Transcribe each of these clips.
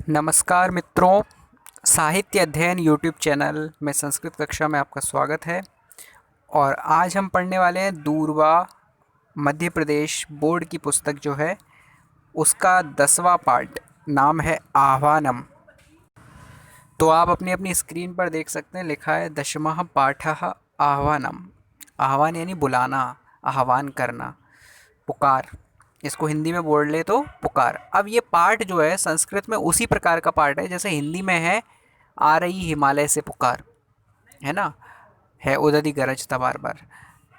नमस्कार मित्रों, साहित्य अध्ययन यूट्यूब चैनल में संस्कृत कक्षा में आपका स्वागत है। और आज हम पढ़ने वाले हैं दूरवा मध्य प्रदेश बोर्ड की पुस्तक जो है उसका 10वां पार्ट। नाम है आह्वानम। तो आप अपनी अपनी स्क्रीन पर देख सकते हैं, लिखा है दशमः पाठः आह्वानम। आह्वान यानी बुलाना, आह्वान करना, पुकार। इसको हिंदी में बोल ले तो पुकार। अब ये पाठ जो है संस्कृत में उसी प्रकार का पाठ है जैसे हिंदी में है आ रही हिमालय से पुकार, है ना, है उदधि गरजता बार बार।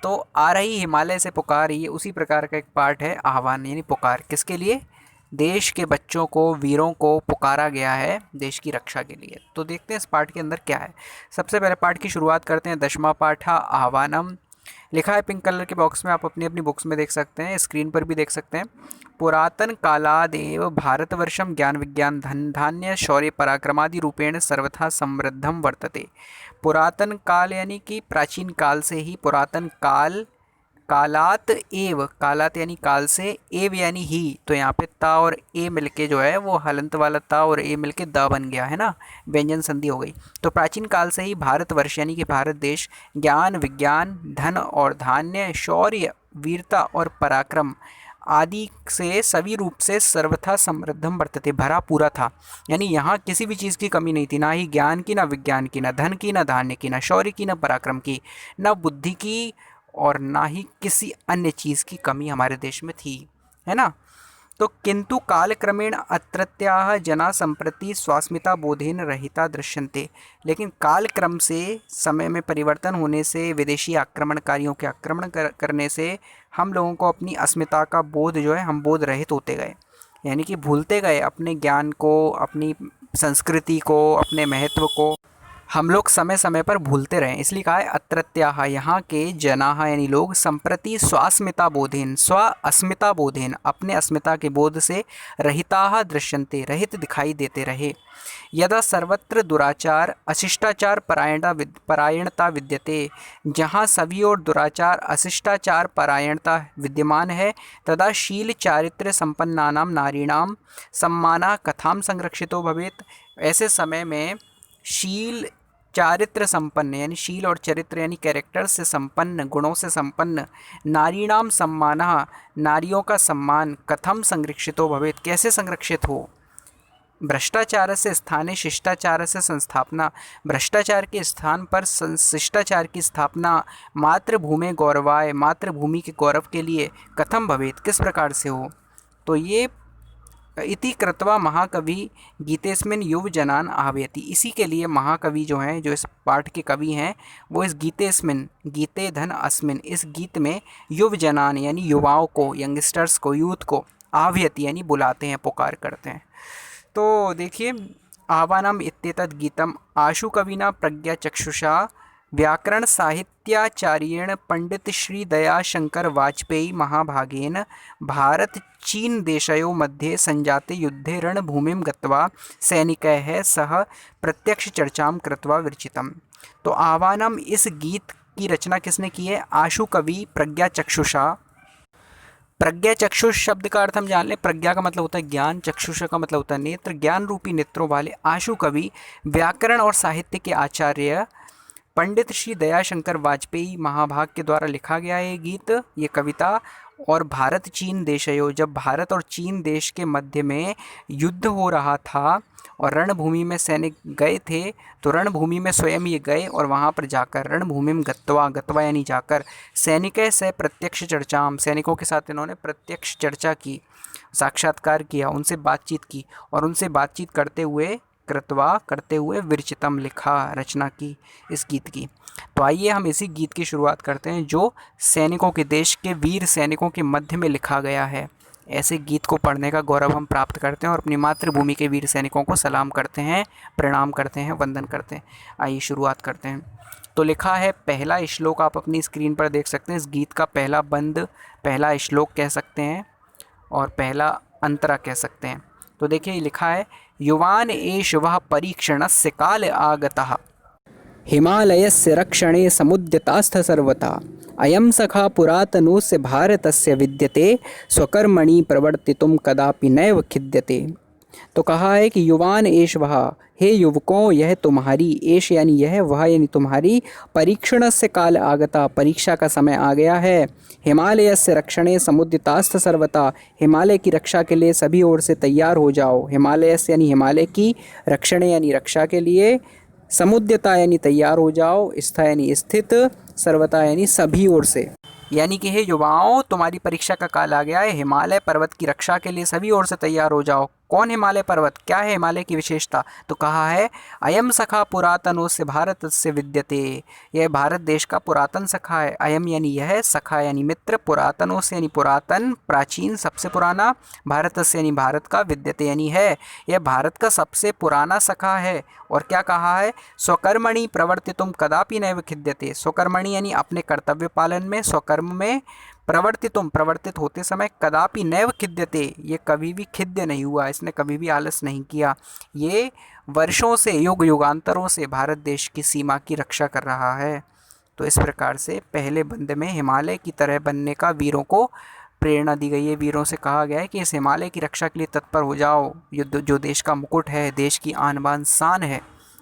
तो आ रही हिमालय से पुकार, ये उसी प्रकार का एक पाठ है आह्वान यानी पुकार। किसके लिए? देश के बच्चों को, वीरों को पुकारा गया है देश की रक्षा के लिए। तो देखते हैं इस पाठ के अंदर क्या है। सबसे पहले पाठ की शुरुआत करते हैं। दशमा पाठ आह्वानम लिखा है पिंक कलर के बॉक्स में, आप अपनी अपनी बुक्स में देख सकते हैं, स्क्रीन पर भी देख सकते हैं। पुरातन कालादेव भारतवर्षम ज्ञान विज्ञान धन धान्य शौर्य पराक्रमादि रूपेण सर्वथा समृद्धम वर्तते। पुरातन काल यानी कि प्राचीन काल से ही, पुरातन काल, कालात एव, कालात यानी काल से, एव यानी ही, तो यहाँ पे ता और ए मिलके जो है वो हलंत वाला ता और ए मिलके द बन गया है ना, व्यंजन संधि हो गई। तो प्राचीन काल से ही भारतवर्ष यानी कि भारत देश ज्ञान विज्ञान धन और धान्य शौर्य वीरता और पराक्रम आदि से सभी रूप से सर्वथा समृद्धम वर्तते, भरा पूरा था। यानी यहाँ किसी भी चीज़ की कमी नहीं थी, ना ही ज्ञान की, ना विज्ञान की, ना धन की, ना धान्य की, ना शौर्य की, ना पराक्रम की, ना बुद्धि की, और ना ही किसी अन्य चीज़ की कमी हमारे देश में थी, है ना। तो किंतु कालक्रमेण अत्रत्याः जना संप्रति स्वास्मिता बोधेन रहिता दृश्यन्ते। लेकिन कालक्रम से, समय में परिवर्तन होने से, विदेशी आक्रमणकारियों के आक्रमण करने से हम लोगों को अपनी अस्मिता का बोध जो है, हम बोध रहित होते गए, यानी कि भूलते गए अपने ज्ञान को, अपनी संस्कृति को, अपने महत्व को हम लोग समय समय पर भूलते रहे। इसलिए कहा है अत्रत्याः, यहाँ के जनाः यानी लोग, संप्रति स्वास्मिता बोधेन, स्व अस्मिता बोधेन, अपने अस्मिता के बोध से, रहिताः दृश्यन्ते, रहित दिखाई देते रहे। यदा सर्वत्र दुराचार अशिष्टाचार परायणता विद्यते, जहाँ सभी ओर दुराचार अशिष्टाचार परायणता विद्यमान है, तदा शील चारित्र संपन्नानां नारीणां सम्मानः कथां संरक्षितो भवेत्। ऐसे समय में शील चारित्र संपन्न यानी शील और चरित्र यानी कैरेक्टर से संपन्न, गुणों से संपन्न, नारीणाम सम्मानः, नारियों का सम्मान, कथम संरक्षितो भवेत्, कैसे संरक्षित हो। भ्रष्टाचार से स्थाने शिष्टाचार से संस्थापना, भ्रष्टाचार के स्थान पर शिष्टाचार की स्थापना, मातृभूमि गौरवाय, मातृभूमि के गौरव के लिए, कथम भवेत्, किस प्रकार से हो। तो ये इति कृत्वा महाकवि गीतेस्मिन युवजनान आह्वयति, इसी के लिए महाकवि जो हैं, जो इस पाठ के कवि हैं, वो इस गीतेस्मिन, गीते धन अस्मिन, इस गीत में युवजनान यानी युवाओं को, यंगस्टर्स को, यूथ को, आह्वयति यानी बुलाते हैं, पुकार करते हैं। तो देखिए, आह्वानम इत्येतद् गीतम आशु कविना प्रज्ञा चक्षुषा व्याकरण साहित्याचार्येण पंडित श्री दयाशंकर वाजपेयी महाभागेन भारत चीन देशयोः मध्ये संजाते युद्धे रणभूमिं गत्वा सैनिकैः सह प्रत्यक्ष चर्चां कृत्वा विरचितम्। तो आह्वानम, इस गीत की रचना किसने की है? आशु कवि प्रज्ञा चक्षुषा। प्रज्ञा चक्षुष शब्द का अर्थ हम जान लें। प्रज्ञा का मतलब होता है ज्ञान, चक्षुष का मतलब होता है नेत्र, ज्ञान रूपी नेत्रों वाले आशु कवि, व्याकरण और साहित्य के आचार्य पंडित श्री दयाशंकर वाजपेयी महाभाग के द्वारा लिखा गया है ये गीत, ये कविता। और भारत चीन देशयोः, जब भारत और चीन देश के मध्य में युद्ध हो रहा था और रणभूमि में सैनिक गए थे, तो रणभूमि में स्वयं ये गए और वहाँ पर जाकर, रणभूमि में गत्वा, गत्वा यानी जाकर, सैनिकै से प्रत्यक्ष चर्चाम, सैनिकों के साथ इन्होंने प्रत्यक्ष चर्चा की, साक्षात्कार किया, उनसे बातचीत की, और उनसे बातचीत करते हुए, कृत्वा करते हुए, विरचितम लिखा, रचना की इस गीत की। तो आइए हम इसी गीत की शुरुआत करते हैं जो सैनिकों के, देश के वीर सैनिकों के मध्य में लिखा गया है। ऐसे गीत को पढ़ने का गौरव हम प्राप्त करते हैं और अपनी मातृभूमि के वीर सैनिकों को सलाम करते हैं, प्रणाम करते हैं, वंदन करते हैं। आइए शुरुआत करते हैं। तो लिखा है, पहला श्लोक आप अपनी स्क्रीन पर देख सकते हैं। इस गीत का पहला बंद, पहला श्लोक कह सकते हैं और पहला अंतरा कह सकते हैं। तो देखिए लिखा है, युवान एष वः परीक्षणस्य काल आगतः, हिमालयस्य रक्षणे समुद्यतास्थ सर्वथा, अयं सखा पुरातनोस्य भारतस्य विद्यते, स्वकर्मणि प्रवर्तितुं कदापि नैव खिद्यते। तो कहा है कि युवान एष वह, हे युवकों यह तुम्हारी, एष यानी यह, वह यानी तुम्हारी, परीक्षण से काल आगता, परीक्षा का समय आ गया है। हिमालय से रक्षणे समुद्यतास्थ सर्वता, हिमालय की रक्षा के लिए सभी ओर से तैयार हो जाओ। हिमालय से यानी हिमालय की, रक्षणे यानी रक्षा के लिए, समुद्यता यानी तैयार हो जाओ, स्था यानी स्थित, सर्वता यानी सभी ओर से। यानी कि हे युवाओं, तुम्हारी परीक्षा का काल आ गया है। हिमालय पर्वत की रक्षा के लिए सभी ओर से तैयार हो जाओ। कौन हिमालय पर्वत, क्या है हिमालय की विशेषता? तो कहा है अयम सखा पुरातनो से भारत से विद्यते, यह भारत देश का पुरातन सखा है। अयम यानी यह, सखा यानी मित्र, पुरातनों से यानी पुरातन, प्राचीन, सबसे पुराना, भारत से यानी भारत का, विद्यते यानी है, यह भारत का सबसे पुराना सखा है। और क्या कहा है? स्वकर्मणि प्रवर्तितुम कदापि नैव खिद्यते, स्वकर्मणि यानी अपने कर्तव्य पालन में, स्वकर्म में, प्रवर्तितुम प्रवर्तित होते समय, कदापि नैव खिद्यते ये कभी भी खिद्य नहीं हुआ, इसने कभी भी आलस नहीं किया। ये वर्षों से, युग युगांतरों से भारत देश की सीमा की रक्षा कर रहा है। तो इस प्रकार से पहले बंद में हिमालय की तरह बनने का वीरों को प्रेरणा दी गई है। वीरों से कहा गया है कि इस हिमालय की रक्षा के लिए तत्पर हो जाओ। युद्ध जो देश का मुकुट है, देश की आन बान शान है,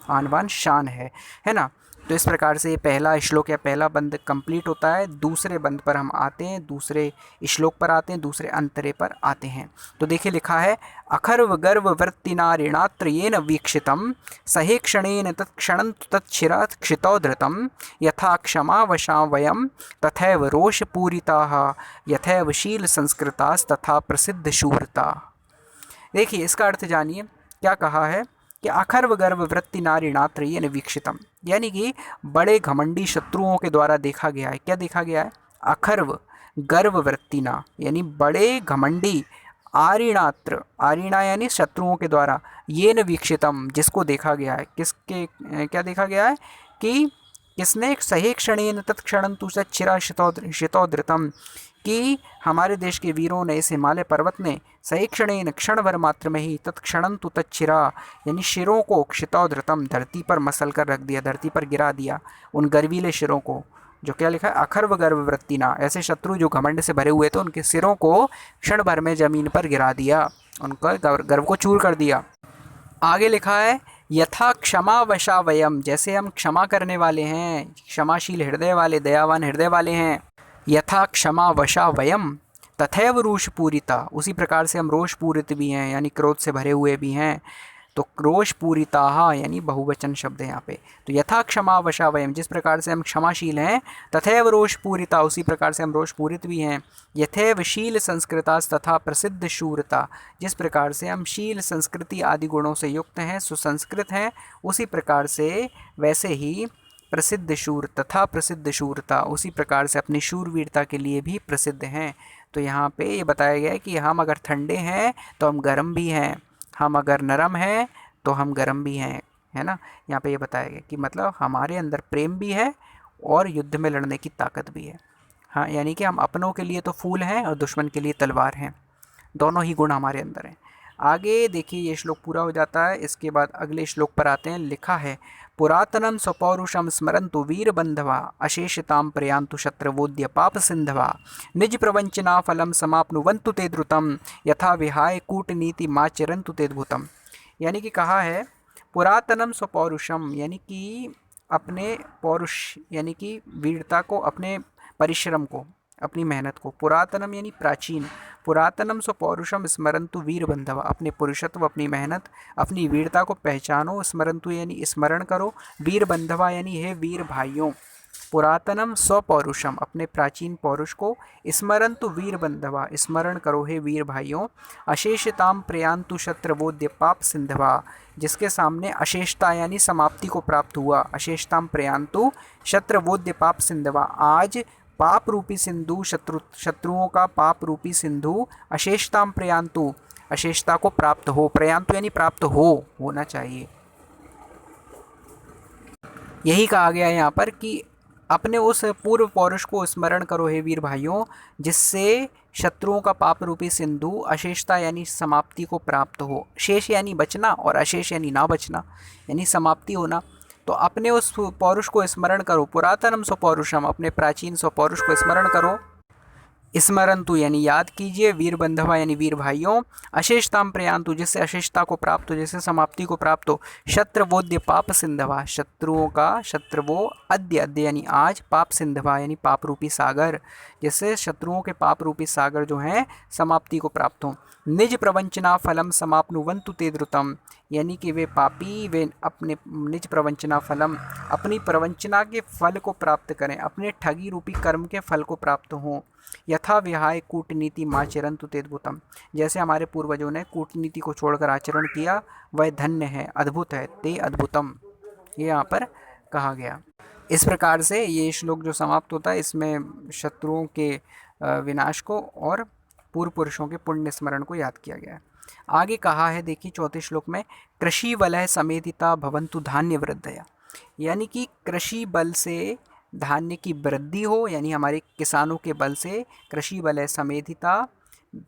आन बान शान है ना। तो इस प्रकार से ये पहला श्लोक या पहला बंद कंप्लीट होता है। दूसरे बंद पर हम आते हैं, दूसरे श्लोक पर आते हैं, दूसरे अंतरे पर आते हैं। तो देखिए लिखा है अखर्व गर्व वृत्तिनारिणात्र येन वीक्षितम सहे क्षणेन तत्क्षणं तच्छिरात् क्षितौ धृतम यथा क्षमा वशा वयम तथैव रोषपूरिताः यथैव शील संस्कृतास्तथा प्रसिद्ध शूरता। देखिए इसका अर्थ जानिए, क्या कहा है कि अखर्व गर्व वृत्ति नारीणात्र ये वीक्षितम, यानी कि बड़े घमंडी शत्रुओं के द्वारा देखा गया है। क्या देखा गया है? अखर्व गर्व वृत्तिना यानी बड़े घमंडी, आरिणात्र, आरिणा यानी शत्रुओं के द्वारा, ये न वीक्षितम जिसको देखा गया है। किसके क्या देखा गया है? कि किसने? सहे क्षणेन तत्क्षणं तु सच्चिरा शितौधृतम, कि हमारे देश के वीरों ने, इस हिमालय पर्वत ने, सही क्षणेन क्षण भर मात्र में ही, तत्क्षणं तु तच्छिरा यानी शिरों को, क्षितौधृतम धरती पर मसल कर रख दिया, धरती पर गिरा दिया उन गर्वीले शिरों को। जो क्या लिखा है? अखर्व गर्व वृत्तिना, ऐसे शत्रु जो घमंड से भरे हुए थे उनके सिरों को क्षण भर में जमीन पर गिरा दिया, उनका गर्व को चूर कर दिया। आगे लिखा है यथा क्षमा वशा वयम, जैसे हम क्षमा करने वाले हैं, क्षमाशील हृदय वाले, दयावान हृदय वाले हैं। यथा क्षमा वशा वयम तथैव रोष पूरिता, उसी प्रकार से हम रोष पूरित भी हैं, यानी क्रोध से भरे हुए भी हैं। तो रोष पूरिता यानी बहुवचन शब्द है यहाँ पे। तो यथा क्षमा वशा वयम, जिस प्रकार से हम क्षमाशील हैं, तथैव रोष पूरिता, उसी प्रकार से हम रोष पूरित भी हैं। यथैव शील संस्कृता तथा प्रसिद्ध शूरता, जिस प्रकार से हम शील संस्कृति आदि गुणों से युक्त हैं, सुसंस्कृत हैं, उसी प्रकार से वैसे ही प्रसिद्ध शूर तथा प्रसिद्ध शूरता, उसी प्रकार से अपनी शूरवीरता के लिए भी प्रसिद्ध हैं। तो यहाँ पे ये बताया गया है कि हम अगर ठंडे हैं तो हम गर्म भी हैं, हम अगर नरम हैं तो हम गर्म भी हैं, है ना। यहाँ पे ये बताया गया कि मतलब हमारे अंदर प्रेम भी है और युद्ध में लड़ने की ताकत भी है। हाँ, यानी कि हम अपनों के लिए तो फूल हैं और दुश्मन के लिए तलवार हैं, दोनों ही गुण हमारे अंदर हैं। आगे देखिए ये श्लोक पूरा हो जाता है। इसके बाद अगले श्लोक पर आते हैं। लिखा है पुरातनम स्वपौरुषम स्मरन्तु वीर बंधवा अशेषताम प्रयांतु शत्रवोद्य पाप सिंधवा निज प्रवंचना फलम समाप्नुवन्तु ते द्रुतम यथा विहाय कूटनीति माचरन्तु ते द्भुतम। यानी कि कहा है पुरातनम स्वपौरुषम, यानी कि अपने पौरुष यानी कि वीरता को, अपने परिश्रम को, अपनी मेहनत को, पुरातनम यानी प्राचीन, पुरातनम स्वपौरुषम स्मरन्तु वीर बंधवा, अपने पुरुषत्व, अपनी मेहनत, अपनी वीरता को पहचानो, स्मरन्तु यानी स्मरण करो, वीर बंधवा यानी हे वीर भाइयों। पुरातनम स्वपौरुषम, अपने प्राचीन पौरुष को, स्मरन्तु वीर बंधवा, स्मरण करो हे वीर भाइयों। अशेषताम प्रयांतु शत्रवोद्य पाप सिंधवा, जिसके सामने अशेषता यानी समाप्ति को प्राप्त हुआ, अशेषताम प्रयांतु शत्रवोद्य पाप सिंधवा, आज पाप रूपी सिंधु, शत्रुओं का पाप रूपी सिंधु, अशेषताम प्रयांतु, अशेषता को प्राप्त हो, प्रयांतु यानी प्राप्त हो, होना चाहिए। यही कहा गया है यहाँ पर कि अपने उस पूर्व पौरुष को स्मरण करो हे वीर भाइयों, जिससे शत्रुओं का पाप रूपी सिंधु, अशेषता यानी समाप्ति को प्राप्त हो। शेष यानी बचना और अशेष यानी ना बचना, यानी समाप्ति होना। तो अपने उस पौरुष को स्मरण करो, पुरातनम स्वपौरुषम, अपने प्राचीन स्वपौरुष को स्मरण करो, स्मरंतु यानी याद कीजिए, वीर बंधवा यानी वीर भाइयों, अशेषताम प्रयांतु जिससे अशेषता को प्राप्त हो, जिससे समाप्ति को प्राप्त हो, शत्रवोद्य पाप सिंधवा शत्रुओं का शत्रवो, अद्य अद्य यानी आज, पाप सिंधवा यानी पाप रूपी सागर, जिससे शत्रुओं के पाप रूपी सागर जो हैं समाप्ति को प्राप्त हो। निज प्रवंचना फलम समाप्नुवंतु ते द्रुतम यानी कि वे पापी वे अपने निज प्रवंचना फलम अपनी प्रवंचना के फल को प्राप्त करें, अपने ठगी रूपी कर्म के फल को प्राप्त हों। यथा विहाय कूटनीति माचरंतु तेद्भुतम जैसे हमारे पूर्वजों ने कूटनीति को छोड़कर आचरण किया वह धन्य है, अद्भुत है, ते अद्भुतम ये यहाँ पर कहा गया। इस प्रकार से ये श्लोक जो समाप्त होता है इसमें शत्रुओं के विनाश को और पूर्व पुरुषों के पुण्य स्मरण को याद किया गया है। आगे कहा है देखिए चौथे श्लोक में, कृषि वलय समेधिता भवंतु धान्य वृद्धया यानी कि कृषि बल से धान्य की वृद्धि हो, यानी हमारे किसानों के बल से कृषि वलय समेधिता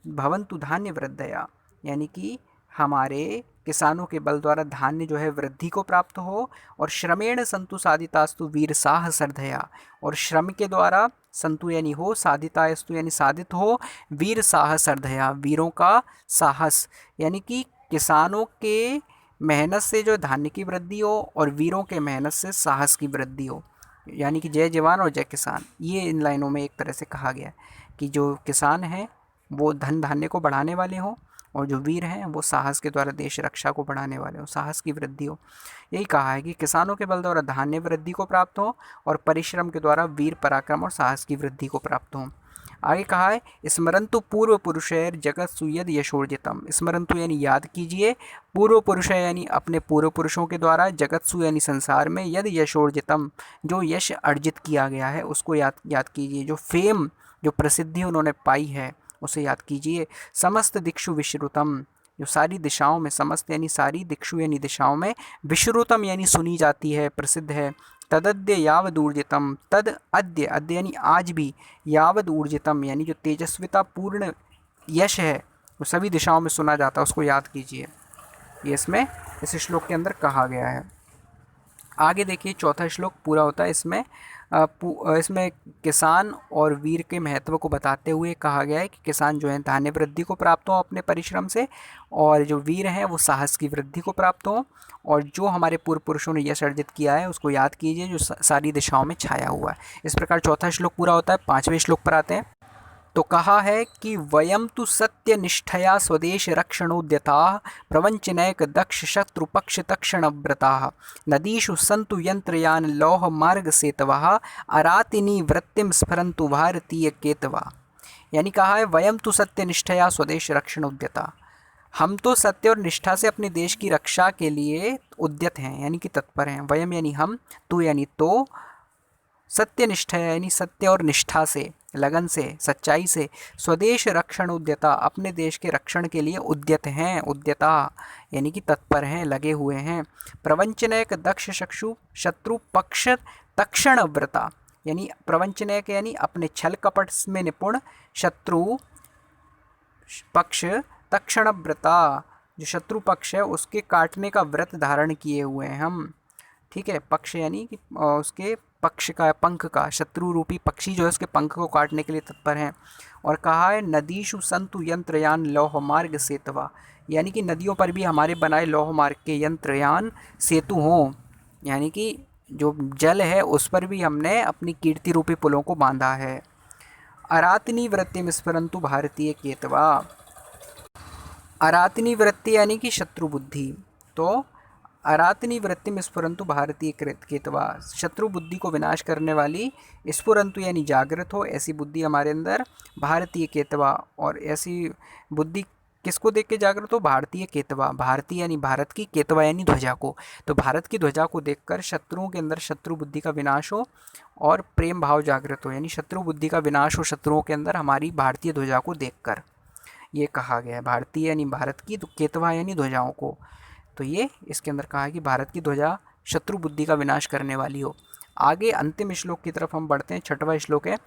भवंतु धान्य वृद्धया यानी कि हमारे किसानों के बल द्वारा धान्य जो है वृद्धि को प्राप्त हो, और श्रमेण संतु साधितास्तु वीर साह सरधया और श्रम के द्वारा संतु यानी हो, साधितास्तु यानी साधित हो, वीर साह सरधया वीरों का साहस यानी कि किसानों के मेहनत से जो धान्य की वृद्धि हो और वीरों के मेहनत से साहस की वृद्धि हो, यानी कि जय जवान और जय किसान। ये इन लाइनों में एक तरह से कहा गया कि जो किसान हैं वो धन धान्य को बढ़ाने वाले हों और जो वीर हैं वो साहस के द्वारा देश रक्षा को बढ़ाने वाले हों, साहस की वृद्धि हो। यही कहा है कि किसानों के बल द्वारा धान्य वृद्धि को प्राप्त हो और परिश्रम के द्वारा वीर पराक्रम और साहस की वृद्धि को प्राप्त हो। आगे कहा है, स्मरंतु पूर्व पुरुषैर जगत सुयद यशोर्जितम स्मरंतु यानी याद कीजिए, पूर्व पुरुष यानी अपने पूर्व पुरुषों के द्वारा, जगत सु यानी संसार में, यद यशोर्जितम जो यश अर्जित किया गया है उसको याद कीजिए, जो फेम जो प्रसिद्धि उन्होंने पाई है उसे याद कीजिए। समस्त दिक्षु विश्रुतम जो सारी दिशाओं में, समस्त यानी सारी, दिक्षु यानी दिशाओं में, विश्रुतम यानी सुनी जाती है, प्रसिद्ध है। तदद्य यावद ऊर्जितम तद अद्य अद्य यानी आज भी, यावद ऊर्जितम यानी जो तेजस्विता पूर्ण यश है वो सभी दिशाओं में सुना जाता है, उसको याद कीजिए। ये इसमें इस श्लोक के अंदर कहा गया है। आगे देखिए चौथा श्लोक पूरा होता है इसमें किसान और वीर के महत्व को बताते हुए कहा गया है कि किसान जो है धान्य वृद्धि को प्राप्त हो अपने परिश्रम से, और जो वीर हैं वो साहस की वृद्धि को प्राप्त हो, और जो हमारे पूर्व पुरुषों ने यश अर्जित किया है उसको याद कीजिए जो सारी दिशाओं में छाया हुआ है। इस प्रकार चौथा श्लोक पूरा होता है। पाँचवें श्लोक पर आते हैं। तो कहा है कि वयम तो सत्य निष्ठया स्वदेश रक्षणोद्यता प्रवंचनैक दक्ष शत्रु पक्ष तक्षण व्रता नदीषु संतु यंत्रयान लौह मार्ग सेतवा अरातिनी वृत्तिम स्फरंतु भारतीय केतवा यानी कहा है वयम तो सत्य निष्ठया स्वदेश रक्षणोद्यता हम तो सत्य और निष्ठा से अपने देश की रक्षा के लिए उद्यत हैं यानी कि तत्पर हैं। वयम यानी हम, तू यानी तो, सत्य निष्ठा यानी सत्य और निष्ठा से, लगन से, सच्चाई से, स्वदेश रक्षण उद्यता अपने देश के रक्षण के लिए उद्यत हैं, उद्यता यानी कि तत्पर हैं, लगे हुए हैं। प्रवंचनैक दक्ष चक्षु शत्रु पक्ष तक्षण व्रता यानी प्रवंचनैक यानी अपने छल कपट में निपुण, शत्रु पक्ष तक्षण व्रता जो शत्रु पक्ष है उसके काटने का व्रत धारण किए हुए हैं हम। ठीक है, पक्ष यानी कि उसके पक्ष का, पंख का, शत्रु रूपी पक्षी जो है उसके पंख को काटने के लिए तत्पर हैं। और कहा है नदीषु संतु यंत्रयान लौह मार्ग सेतवा यानी कि नदियों पर भी हमारे बनाए लौह मार्ग के यंत्रयान सेतु हों, यानी कि जो जल है उस पर भी हमने अपनी कीर्ति रूपी पुलों को बांधा है। अरातनी वृत्ति में स्फुरंतु भारतीय केतवा अरातनी वृत्ति यानी कि शत्रु बुद्धि, तो अरातनी वृत्ति में स्फुरंतु भारतीय केतवा शत्रु बुद्धि को विनाश करने वाली, स्फुरंतु यानी जागृत हो ऐसी बुद्धि हमारे अंदर, भारतीय केतवा और ऐसी बुद्धि किसको देख के जागृत हो, भारतीय केतवा, भारतीय यानी भारत की, केतवा यानी ध्वजा को, तो भारत की ध्वजा को देखकर शत्रुओं के अंदर शत्रु बुद्धि का विनाश हो और प्रेम भाव जागृत हो, यानी शत्रु बुद्धि का विनाश हो शत्रुओं के अंदर हमारी भारतीय ध्वजा को देखकर, ये कहा गया है। भारतीय यानी भारत की, तो केतवा यानी ध्वजाओं को, तो ये इसके अंदर कहा है कि भारत की ध्वजा शत्रु बुद्धि का विनाश करने वाली हो। आगे अंतिम श्लोक की तरफ हम बढ़ते हैं। छठवां श्लोक है,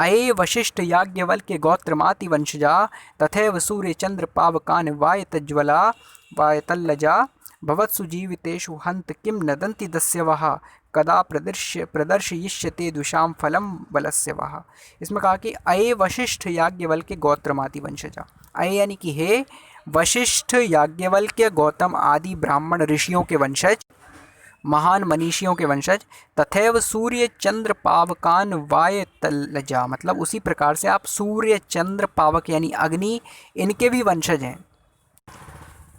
अये वशिष्ठ याज्ञवल के गोत्रमाति वंशजा तथैव सूर्य चंद्र पावकान वायतज्वला वायतल्लजा भवत्सु जीवितेषु हन्त किं नदन्ति दस्यवः कदा प्रदर्शयिष्यते द्विषां फलं बलस्य वः। इसमें कहा कि अये वशिष्ठ याज्ञवल्क्य गौत्रमादि वंशजा। अये यानी कि हे वशिष्ठ याज्ञवल्क्य गौतम आदि ब्राह्मण ऋषियों के वंशज, महान मनीषियों के वंशज, तथैव सूर्य चंद्र पावकान वायतलजा, मतलब उसी प्रकार से आप सूर्य चंद्र पावक यानी अग्नि, इनके भी वंशज हैं।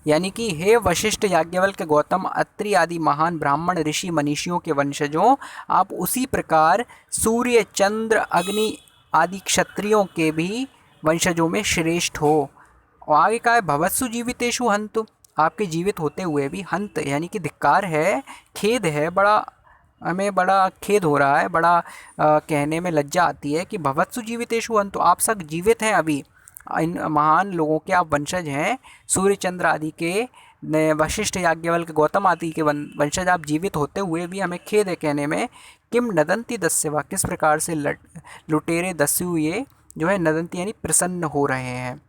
यानी कि हे वशिष्ठ याज्ञवल्क्य गौतम अत्रि आदि महान ब्राह्मण ऋषि मनीषियों के वंशजों, आप उसी प्रकार सूर्य चंद्र अग्नि आदि क्षत्रियों के भी वंशजों में श्रेष्ठ हो। और आगे कहा है भवत्सु जीवितेषु हंतु, आपके जीवित होते हुए भी, हंत यानी कि धिक्कार है, खेद है, हमें बड़ा खेद हो रहा है, बड़ा कहने में लज्जा आती है कि भवत्सु जीवितेषु हंतु, आप सब जीवित हैं अभी, इन महान लोगों के आप वंशज हैं, सूर्य चंद्र आदि के, वशिष्ठ याज्ञवल्क्य गौतम आदि के वंशज आप जीवित होते हुए भी हमें खेद है कहने में। किम नदंती दस्यवा, किस प्रकार से लुटेरे दस्यु ये जो है नदंती यानी प्रसन्न हो रहे हैं।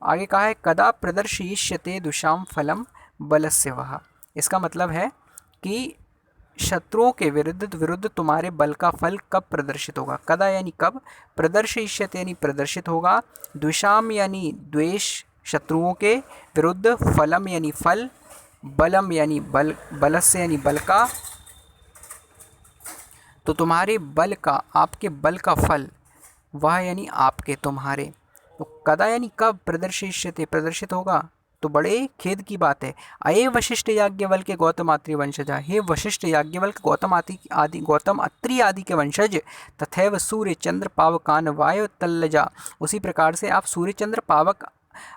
आगे कहा है कदा प्रदर्शयिष्यते दुषाम फलम बलस्य वः, इसका मतलब है कि शत्रुओं के विरुद्ध तुम्हारे बल का फल कब प्रदर्शित होगा। कदा यानी कब, प्रदर्शयिष्यते यानी प्रदर्शित होगा, द्विषाम यानी द्वेष शत्रुओं के विरुद्ध, फलम यानी फल, बलम यानी बल, बलस्य यानी बल का, तो तुम्हारे बल का, आपके बल का फल, वह यानी आपके तुम्हारे, तो कदा यानी कब, प्रदर्शिष्यते प्रदर्शित होगा, तो बड़े खेद की बात है। अये वशिष्ठ याज्ञवल्क्य गौतम आत्रि वंशजा, हे वशिष्ठ याज्ञवल्क्य गौतम अत्रि आदि के वंशज, तथैव सूर्य चंद्र पावकान वायु तल्लजा, उसी प्रकार से आप सूर्य चंद्र पावक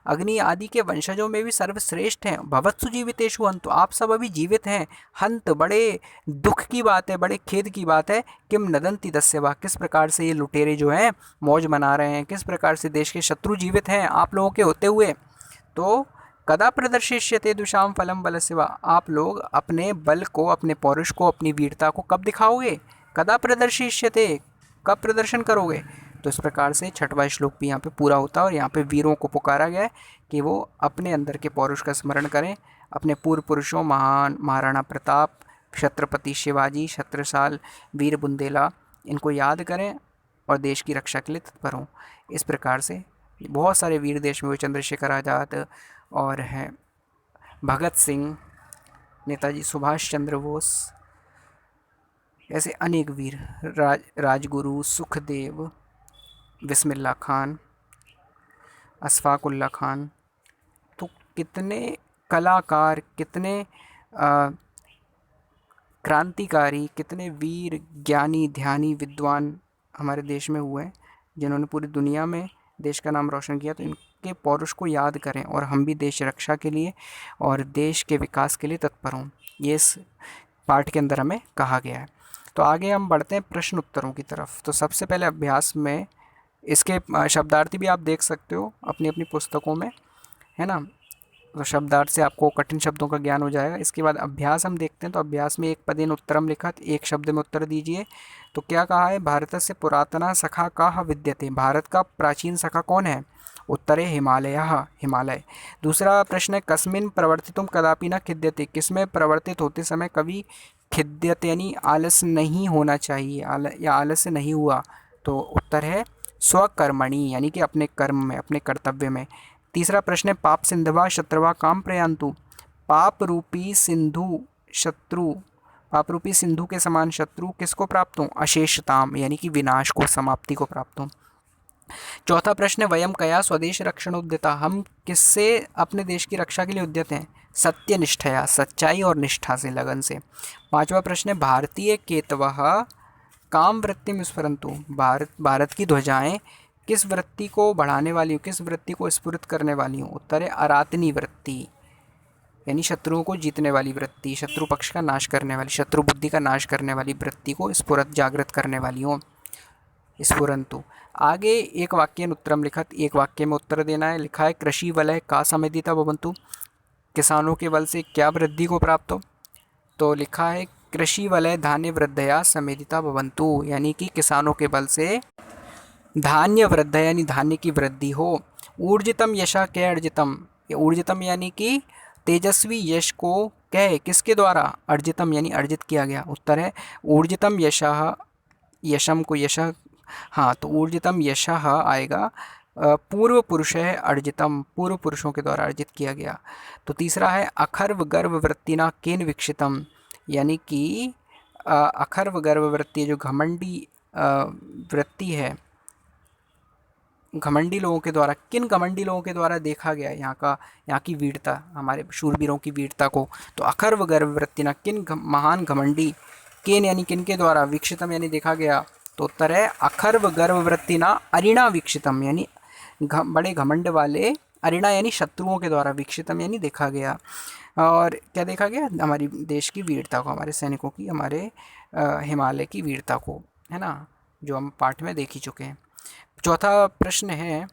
अग्नि आदि के वंशजों में भी सर्वश्रेष्ठ हैं। भवत्सु जीवितेषु हंतु, आप सब अभी जीवित हैं, हंत बड़े दुख की बात है, बड़े खेद की बात है। किम नदंती दस्यवा, किस प्रकार से ये लुटेरे जो हैं मौज मना रहे हैं, किस प्रकार से देश के शत्रु जीवित हैं आप लोगों के होते हुए। तो कदा प्रदर्शिष्यते दुषाम फलम बलस्य वा, आप लोग अपने बल को, अपने पौरुष को, अपनी वीरता को कब दिखाओगे। कदा प्रदर्शिष्यते, कब प्रदर्शन करोगे। तो इस प्रकार से छठवां श्लोक भी यहाँ पे पूरा होता है और यहाँ पे वीरों को पुकारा गया है कि वो अपने अंदर के पौरुष का स्मरण करें, अपने पूर्व पुरुषों महान महाराणा प्रताप, छत्रपति शिवाजी, छत्रसाल, वीर बुंदेला, इनको याद करें और देश की रक्षा के लिए तत्पर हों। इस प्रकार से बहुत सारे वीर देश में हुए, चंद्रशेखर आज़ाद और हैं भगत सिंह, नेताजी सुभाष चंद्र बोस, ऐसे अनेक वीर, राजगुरु, सुखदेव, बिस्मिल्लाह खान, अशफाकुल्ला खान, तो कितने कलाकार, कितने क्रांतिकारी, कितने वीर, ज्ञानी, ध्यानी, विद्वान हमारे देश में हुए हैं जिन्होंने पूरी दुनिया में देश का नाम रोशन किया। तो इनके पौरुष को याद करें और हम भी देश रक्षा के लिए और देश के विकास के लिए तत्पर हों, ये इस पाठ के अंदर हमें कहा गया है। तो आगे हम बढ़ते हैं प्रश्न उत्तरों की तरफ। तो सबसे पहले अभ्यास में इसके शब्दार्थी भी आप देख सकते हो अपनी अपनी पुस्तकों में, है ना। तो शब्दार्थ से आपको कठिन शब्दों का ज्ञान हो जाएगा। इसके बाद अभ्यास हम देखते हैं। तो अभ्यास में एक पदेन उत्तरम लिखा, एक शब्द में उत्तर दीजिए। तो क्या कहा है, भारत से पुरातना सखा काह विद्यते, भारत का प्राचीन सखा कौन है। उत्तरे हिमालय, हिमालय। दूसरा प्रश्न है कस्मिन प्रवर्तितुम कदापि न खिद्यते, किसमें प्रवर्तित होते समय कभी खिद्यते यानी आलस नहीं होना चाहिए, या आलस्य नहीं हुआ। तो उत्तर है स्वकर्मणि, यानी कि अपने कर्म में, अपने कर्तव्य में। तीसरा प्रश्न है पाप सिंधवा शत्रुवा काम प्रयांतु, पाप रूपी सिंधु शत्रु, पाप रूपी सिंधु के समान शत्रु किसको प्राप्त हो, अशेषताम यानी कि विनाश को, समाप्ति को प्राप्त हो। चौथा प्रश्न है वयम कया स्वदेश रक्षण उद्यता, हम किससे अपने देश की रक्षा के लिए उद्यत हैं, सत्य निष्ठया, सच्चाई और निष्ठा से, लगन से। पांचवा प्रश्न है भारतीय केतवः काम वृत्ति में स्फुरन्तु, भारत की ध्वजाएं किस वृत्ति को बढ़ाने वाली हो, किस वृत्ति को स्फुरित करने वाली हो। उत्तर है अरातनी वृत्ति, यानी शत्रुओं को जीतने वाली वृत्ति, शत्रु पक्ष का नाश करने वाली, शत्रु बुद्धि का नाश करने वाली वृत्ति को स्फुरत, जागृत करने वाली हो, स्फुरन्तु। आगे एक वाक्य उत्तरम लिखत, एक वाक्य में उत्तर देना है। लिखा है कृषि वलय का समेधिता भवन्तु, किसानों के बल से क्या वृद्धि को प्राप्त हो। तो लिखा है कृषि वलय धान्य वृद्धया समेधिता भवन्तु, यानी कि किसानों के बल से धान्य वृद्ध यानी धान्य की वृद्धि हो। ऊर्जितम यशा के अर्जितम, ऊर्जितम यानी कि तेजस्वी यश को कह किसके द्वारा अर्जितम यानी अर्जित किया गया। उत्तर है ऊर्जितम यशः, यशम को यशः, हाँ तो ऊर्जितम यशः आएगा। पूर्व पुरुष है अर्जितम, पूर्व पुरुषों के द्वारा अर्जित किया गया। तो तीसरा है अखर्व गर्व वृत्तिना केन विकसितम, यानी कि अखर्व गर्व वृत्ति जो घमंडी वृत्ति है, घमंडी लोगों के द्वारा, किन घमंडी लोगों के द्वारा देखा गया यहाँ की वीरता, हमारे शूरवीरों की वीरता को। तो अखर्व गर्व वृत्ति ना किन महान घमंडी, किन यानी किन के द्वारा, वीक्षितम यानी देखा गया। तो उत्तर है अखर्व गर्व वृत्ति ना अरिणा वीक्षितम, यानी बड़े घमंड वाले, अरिणा यानी शत्रुओं के द्वारा, वीक्षितम यानी देखा गया। और क्या देखा गया, हमारी देश की वीरता को, हमारे सैनिकों की, हमारे हिमालय की वीरता को, है ना, जो हम पाठ में देख ही चुके हैं। चौथा प्रश्न है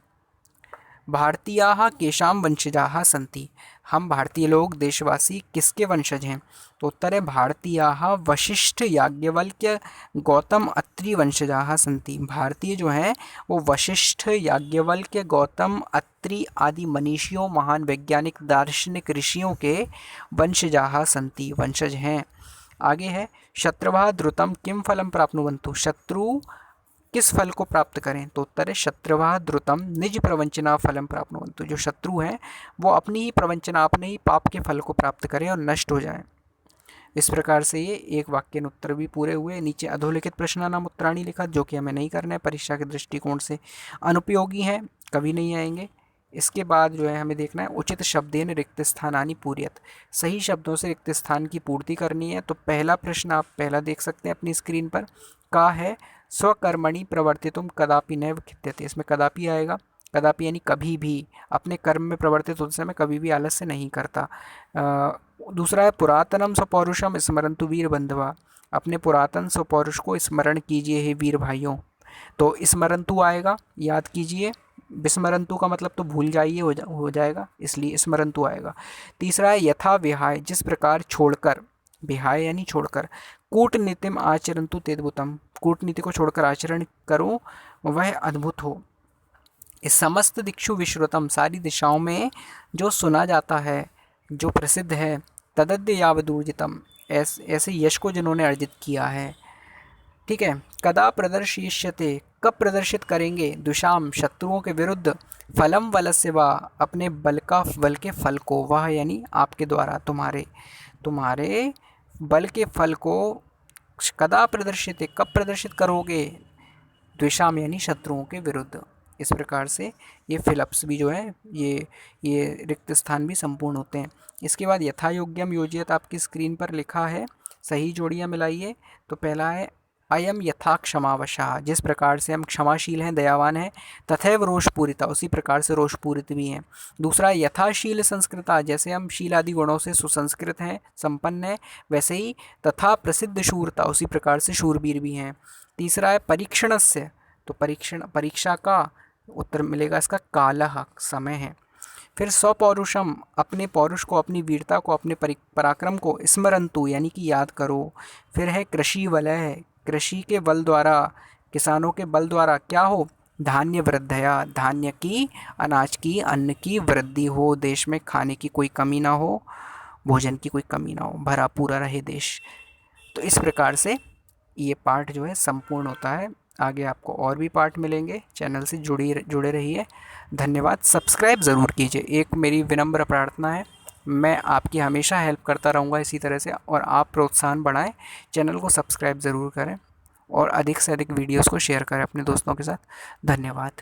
भारतीयाः केषां वंशजाः सन्ति, हम भारतीय लोग देशवासी किसके वंशज हैं। तो उत्तर है भारतीयाः वशिष्ठ याज्ञवल्क्य गौतम अत्रि वंशजाः सन्ति, भारतीय जो हैं वो वशिष्ठ याज्ञवल्क्य गौतम अत्रि आदि मनीषियों, महान वैज्ञानिक दार्शनिक ऋषियों के वंशजाः सन्ति, वंशज हैं। आगे है शत्रवः द्रुतं किं फलं प्राप्नुवन्तु, शत्रु किस फल को प्राप्त करें। तो उत्तर है शत्रवः द्रुतम निज प्रवंचना फलम प्राप्नुवन्तु, जो शत्रु हैं वो अपनी ही प्रवंचना, अपने ही पाप के फल को प्राप्त करें और नष्ट हो जाएं। इस प्रकार से ये एक वाक्य उत्तर भी पूरे हुए। नीचे अधोलिखित प्रश्नानाम उत्तराणी लिखा, जो कि हमें नहीं करना है, परीक्षा के दृष्टिकोण से अनुपयोगी हैं, कभी नहीं आएंगे। इसके बाद जो है हमें देखना है उचित शब्देन रिक्त स्थानानि पूर्यत, सही शब्दों से रिक्त स्थान की पूर्ति करनी है। तो पहला प्रश्न आप पहला देख सकते हैं अपनी स्क्रीन पर, का है स्वकर्मणि प्रवर्तितुम कदापि नैव खिद्यते, इसमें कदापि आएगा, कदापि यानी कभी भी, अपने कर्म में प्रवर्तित होते समय कभी भी आलस्य नहीं करता। दूसरा है पुरातनम स्वपौरुषम स्मरन्तु वीर बंधवा, अपने पुरातन स्वपौरुष को स्मरण कीजिए हे वीर भाइयों। तो स्मरन्तु आएगा, याद कीजिए, विस्मरन्तु का मतलब तो भूल जाइए हो जाएगा, इसलिए स्मरन्तु आएगा। तीसरा है यथा विहाय, जिस प्रकार छोड़कर, विहाय यानी छोड़कर, कूटनीतिम आचरन्तु तेद्भुतम, कूटनीति को छोड़कर आचरण करो वह अद्भुत हो। इस समस्त दिक्षु विश्रुतम, सारी दिशाओं में जो सुना जाता है, जो प्रसिद्ध है, तदद्य यावदूर्जितम, ऐसे यश को जिन्होंने अर्जित किया है। ठीक है, कदा प्रदर्शिष्यते, कब प्रदर्शित करेंगे, दुशाम शत्रुओं के विरुद्ध, फलम वलस्य वा, अपने बल के फल को, वह यानी आपके द्वारा, तुम्हारे बल के फल को, कदा प्रदर्शित, कब प्रदर्शित करोगे, द्विषाम यानी शत्रुओं के विरुद्ध। इस प्रकार से ये फिलअप्स भी जो है, ये रिक्त स्थान भी संपूर्ण होते हैं। इसके बाद यथा योग्यम योजित आपकी स्क्रीन पर लिखा है, सही जोड़ियाँ मिलाइए। तो पहला है अयम यथा क्षमावशः, जिस प्रकार से हम क्षमाशील हैं, दयावान हैं, तथैव रोषपूरिता, उसी प्रकार से रोषपूरित भी हैं। दूसरा यथाशील संस्कृता, जैसे हम शील आदि गुणों से सुसंस्कृत हैं, संपन्न हैं, वैसे ही तथा प्रसिद्ध शूरता, उसी प्रकार से शूरवीर भी हैं। तीसरा है परीक्षणस्य, तो परीक्षा का उत्तर मिलेगा इसका कालः, समय है। फिर स्वपौरुषम, अपने पौरुष को, अपनी वीरता को, अपने पराक्रम को, स्मरन्तु यानी कि याद करो। फिर है कृषि वलय, कृषि के बल द्वारा, किसानों के बल द्वारा क्या हो, धान्य वृद्धया, धान्य की, अनाज की, अन्न की वृद्धि हो, देश में खाने की कोई कमी ना हो, भोजन की कोई कमी ना हो, भरा पूरा रहे देश। तो इस प्रकार से ये पाठ जो है संपूर्ण होता है। आगे आपको और भी पाठ मिलेंगे, चैनल से जुड़े रहिए। धन्यवाद। सब्सक्राइब ज़रूर कीजिए, एक मेरी विनम्र प्रार्थना है। मैं आपकी हमेशा हेल्प करता रहूँगा इसी तरह से, और आप प्रोत्साहन बढ़ाएं, चैनल को सब्सक्राइब ज़रूर करें और अधिक से अधिक वीडियोस को शेयर करें अपने दोस्तों के साथ। धन्यवाद।